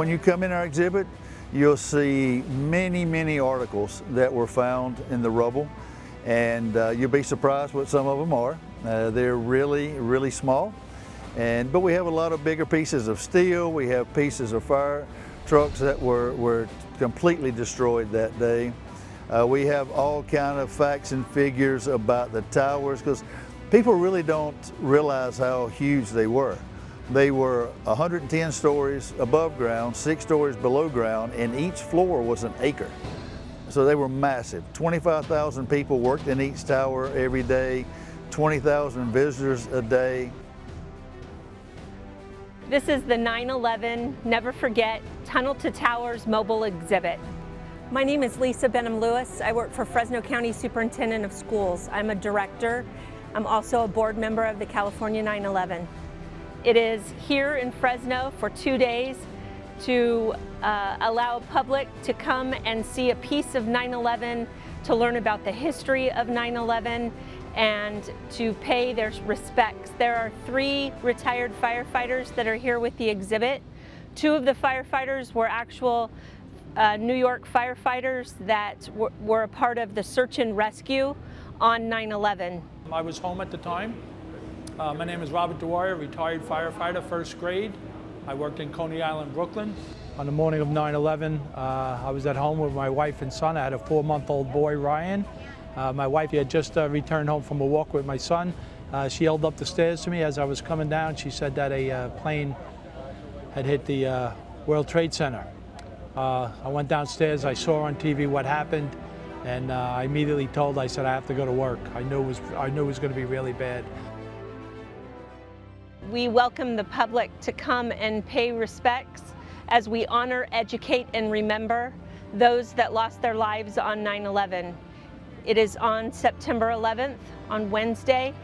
when you come in our exhibit, you'll see many articles that were found in the rubble, and you'll be surprised what some of them are. They're really small, but we have a lot of bigger pieces of steel. We have pieces of fire trucks that were completely destroyed that day. We have all kind of facts and figures about the towers, because people really don't realize how huge they were. They were 110 stories above ground, 6 stories below ground, and each floor was an acre. So they were massive. 25,000 people worked in each tower every day, 20,000 visitors a day. This is the 9/11 Never Forget Tunnel to Towers mobile exhibit. My name is Lisa Benham-Lewis. I work for Fresno County Superintendent of Schools. I'm a director. I'm also a board member of the California 9/11. It is here in Fresno for 2 days to allow public to come and see a piece of 9/11, to learn about the history of 9/11, and to pay their respects. There are 3 retired firefighters that are here with the exhibit. 2 of the firefighters were actual New York firefighters that were a part of the search and rescue on 9/11. I was home at the time. My name is Robert Dwyer, retired firefighter, 1st grade. I worked in Coney Island, Brooklyn. On the morning of 9/11, I was at home with my wife and son. I had a 4-month-old boy, Ryan. My wife had just returned home from a walk with my son. She yelled up the stairs to me as I was coming down. She said that a plane had hit the World Trade Center. I went downstairs, I saw on TV what happened, and I immediately I said I have to go to work. I knew it was going to be really bad. We welcome the public to come and pay respects as we honor, educate, and remember those that lost their lives on 9/11. It is on September 11th, on Wednesday.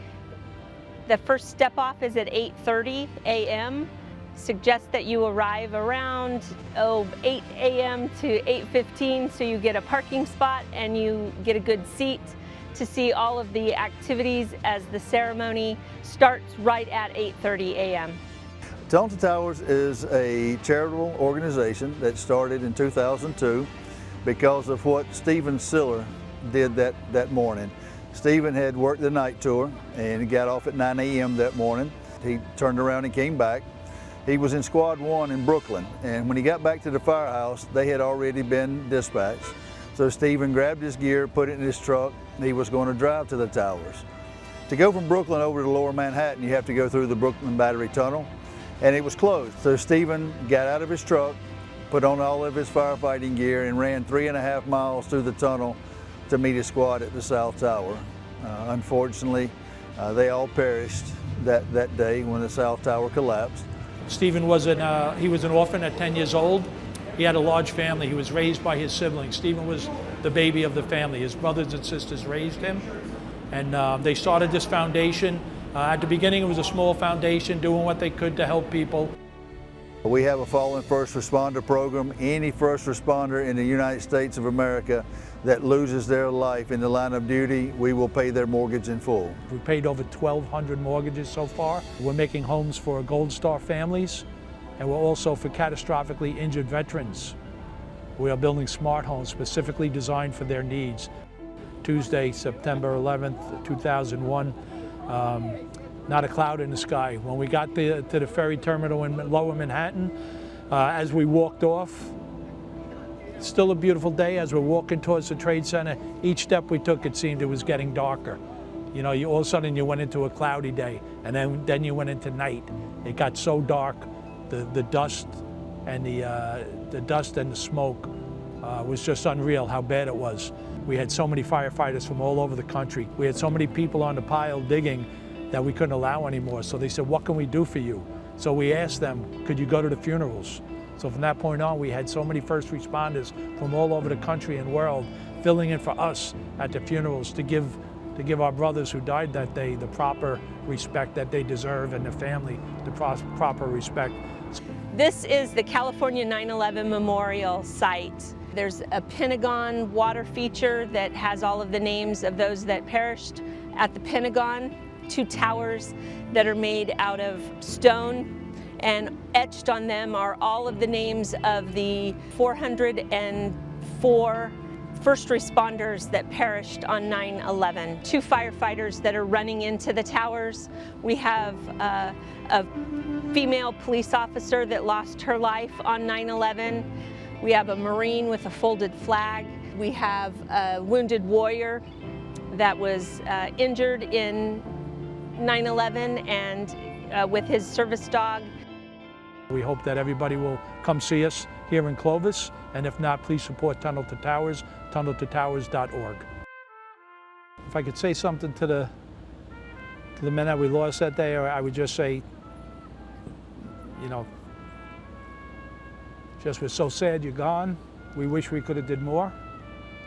The first step off is at 8:30 a.m. Suggest that you arrive around 8 a.m. to 8:15 so you get a parking spot and you get a good seat to see all of the activities as the ceremony starts right at 8:30 a.m. Tunnel to Towers is a charitable organization that started in 2002 because of what Stephen Siller did that morning. Stephen had worked the night tour and he got off at 9 a.m. that morning. He turned around and came back. He was in Squad 1 in Brooklyn, and when he got back to the firehouse, they had already been dispatched. So Stephen grabbed his gear, put it in his truck, and he was going to drive to the towers. To go from Brooklyn over to Lower Manhattan, you have to go through the Brooklyn Battery Tunnel, and it was closed. So Stephen got out of his truck, put on all of his firefighting gear, and ran 3.5 miles through the tunnel to meet his squad at the South Tower. Unfortunately, they all perished that day when the South Tower collapsed. Stephen was he was an orphan at 10 years old. He had a large family. He was raised by his siblings. Stephen was the baby of the family. His brothers and sisters raised him, and they started this foundation. At the beginning, it was a small foundation doing what they could to help people. We have a fallen first responder program. Any first responder in the United States of America that loses their life in the line of duty, we will pay their mortgage in full. We paid over 1,200 mortgages so far. We're making homes for Gold Star families, and we're also for catastrophically injured veterans. We are building smart homes specifically designed for their needs. Tuesday, September 11th, 2001, not a cloud in the sky. When we got to the ferry terminal in Lower Manhattan, as we walked off, still a beautiful day. As we're walking towards the Trade Center, each step we took, it seemed it was getting darker. You know, all of a sudden you went into a cloudy day, and then you went into night. It got so dark, the dust and the smoke was just unreal how bad it was. We had so many firefighters from all over the country. We had so many people on the pile digging that we couldn't allow anymore. So they said, what can we do for you? So we asked them, could you go to the funerals? So from that point on, we had so many first responders from all over the country and world filling in for us at the funerals to give our brothers who died that day the proper respect that they deserve, and the family the proper respect. This is the California 9/11 Memorial Site. There's a Pentagon water feature that has all of the names of those that perished at the Pentagon, 2 towers that are made out of stone, and etched on them are all of the names of the 404 first responders that perished on 9/11. 2 firefighters that are running into the towers. We have a female police officer that lost her life on 9/11. We have a Marine with a folded flag. We have a wounded warrior that was injured in 9/11 and with his service dog. We hope that everybody will come see us here in Clovis, and if not, please support Tunnel to Towers, tunneltotowers.org. If I could say something to the men that we lost that day, I would just say, you know, just we're so sad you're gone. We wish we could have did more.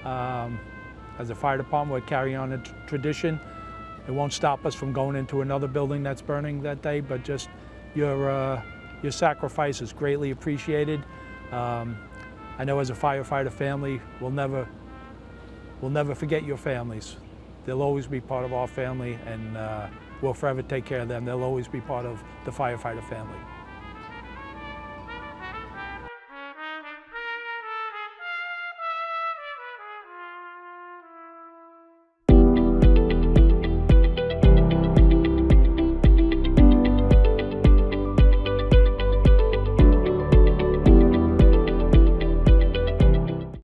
As a fire department, we're carrying on a tradition. It won't stop us from going into another building that's burning that day, but just your sacrifice is greatly appreciated. I know as a firefighter family, we'll never forget your families. They'll always be part of our family, and we'll forever take care of them. They'll always be part of the firefighter family.